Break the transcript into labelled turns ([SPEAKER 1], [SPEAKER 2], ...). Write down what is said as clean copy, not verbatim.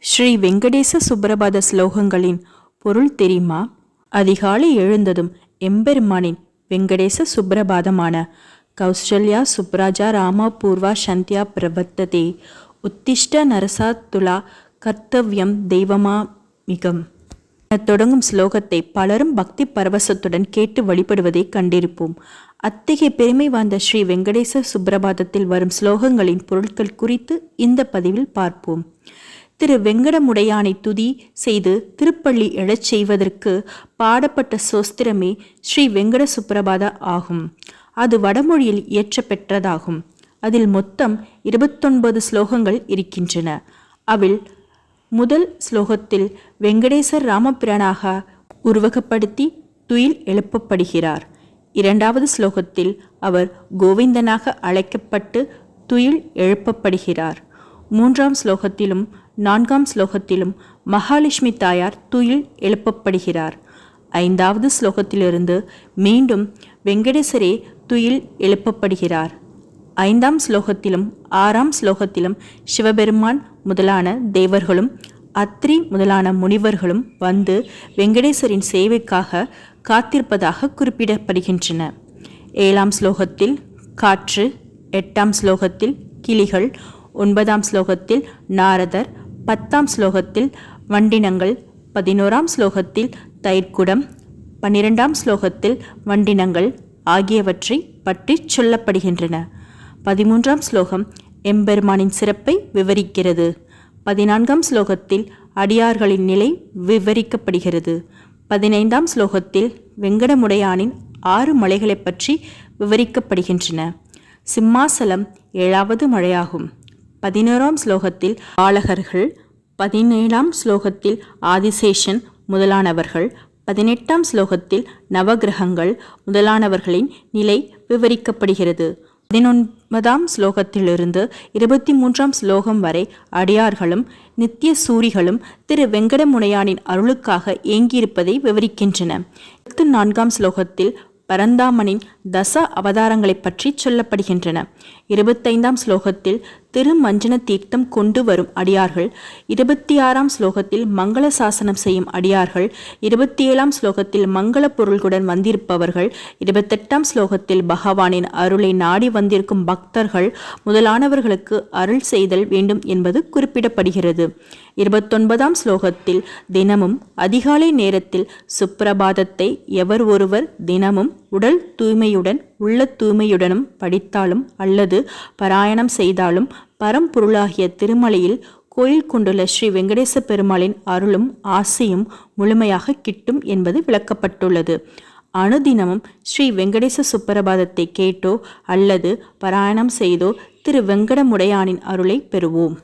[SPEAKER 1] ஸ்ரீ வெங்கடேச சுப்ரபாத ஸ்லோகங்களின் பொருள் தெரியுமா? அதிகாலை எழுந்ததும் எம்பெருமானின் வெங்கடேச சுப்ரபாதமான கௌசல்யா சுப்ராஜா ராமா பூர்வா சந்தியா பிரவர்த்ததே உத்திஷ்ட நரசா துலா கர்த்தவ்யம் தெய்வமாமிகம் தொடங்கும் ஸ்லோகத்தை பலரும் பக்தி பரவசத்துடன் கேட்டு வழிபடுவதை கண்டிருப்போம். அத்தகைய பெருமை வாய்ந்த ஸ்ரீ வெங்கடேச சுப்ரபாதத்தில் வரும் ஸ்லோகங்களின் பொருட்கள் குறித்து இந்த பதிவில் பார்ப்போம். திரு வெங்கடமுடையானை துதி செய்து திருப்பள்ளி எழச் செய்வதற்கு பாடப்பட்ட சோஸ்திரமே ஸ்ரீ வெங்கட சுப்ரபாத ஆகும். அது வடமொழியில் இயற்றப்பெற்றதாகும். அதில் மொத்தம் 29 ஸ்லோகங்கள் இருக்கின்றன. அவில் முதல் ஸ்லோகத்தில் வெங்கடேசர் ராமபிரானாக உருவகப்படுத்தி துயில் எழுப்பப்படுகிறார். இரண்டாவது ஸ்லோகத்தில் அவர் கோவிந்தனாக அழைக்கப்பட்டு துயில் எழுப்பப்படுகிறார். மூன்றாம் ஸ்லோகத்திலும் நான்காம் ஸ்லோகத்திலும் மகாலட்சுமி தாயார் துயில் எழுப்பப்படுகிறார். ஐந்தாவது ஸ்லோகத்திலிருந்து மீண்டும் வெங்கடேசரே துயில் எழுப்பப்படுகிறார். ஐந்தாம் ஸ்லோகத்திலும் ஆறாம் ஸ்லோகத்திலும் சிவபெருமான் முதலான தேவர்களும் அத்ரி முதலான முனிவர்களும் வந்து வெங்கடேசரின் சேவைக்காக காத்திருப்பதாக குறிப்பிடப்படுகின்றன. ஏழாம் ஸ்லோகத்தில் காற்று, எட்டாம் ஸ்லோகத்தில் கிளிகள், 9ஆம் ஸ்லோகத்தில் நாரதர், 10ஆம் ஸ்லோகத்தில் வண்டினங்கள், 11ஆம் ஸ்லோகத்தில் தயிர்க்குடம், 12ஆம் ஸ்லோகத்தில் வண்டினங்கள் ஆகியவற்றை பற்றி சொல்லப்படுகின்றன. 13ஆம் ஸ்லோகம் எம்பெருமானின் சிறப்பை விவரிக்கிறது. 14ஆம் ஸ்லோகத்தில் அடியார்களின் நிலை விவரிக்கப்படுகிறது. 15ஆம் ஸ்லோகத்தில் வெங்கடமுடையானின் 6 மலைகளை பற்றி விவரிக்கப்படுகின்றன. சிம்மாசலம் 7வது மலையாகும். 11ஆம் ஸ்லோகத்தில் பாலகர்கள், 17ஆம் ஸ்லோகத்தில் ஆதிசேஷன் முதலானவர்கள், 18ஆம் ஸ்லோகத்தில் நவகிரகங்கள் முதலானவர்களின் நிலை விவரிக்கப்படுகிறது. 19ஆம் ஸ்லோகத்திலிருந்து 23ஆம் ஸ்லோகம் வரை அடியார்களும் நித்திய சூரிகளும் திரு வெங்கடமுடையானின் அருளுக்காக ஏங்கியிருப்பதை விவரிக்கின்றன. 24ஆம் ஸ்லோகத்தில் பரந்தாமனின் தச அவதாரங்களை பற்றி சொல்லப்படுகின்றன. 25ஆம் ஸ்லோகத்தில் திருமஞ்சன தீர்த்தம் கொண்டு வரும் அடியார்கள், 26ஆம் ஸ்லோகத்தில் மங்கள சாசனம் செய்யும் அடியார்கள், 27ஆம் ஸ்லோகத்தில் மங்கள பொருள்களுடன் வந்திருப்பவர்கள், 28ஆம் ஸ்லோகத்தில் பகவானின் அருளை நாடி வந்திருக்கும் பக்தர்கள் முதலானவர்களுக்கு அருள் செய்தல் வேண்டும் என்பது குறிப்பிடப்படுகிறது. 29ஆம் ஸ்லோகத்தில் தினமும் அதிகாலை நேரத்தில் சுப்ரபாதத்தை எவர் ஒருவர் தினமும் உடல் தூய்மையுடன் உள்ள தூய்மையுடனும் படித்தாலும் அல்லது பாராயணம் செய்தாலும் பரம்பொருளாகிய திருமலையில் கோயில் கொண்டுள்ள ஸ்ரீ வெங்கடேச பெருமாளின் அருளும் ஆசையும் முழுமையாக கிட்டும் என்பது விளக்கப்பட்டுள்ளது. அனுதினமும் ஸ்ரீ வெங்கடேச சுப்ரபாதத்தை கேட்டோ அல்லது பாராயணம் செய்தோ திரு வெங்கடமுடையானின் அருளை பெறுவோம்.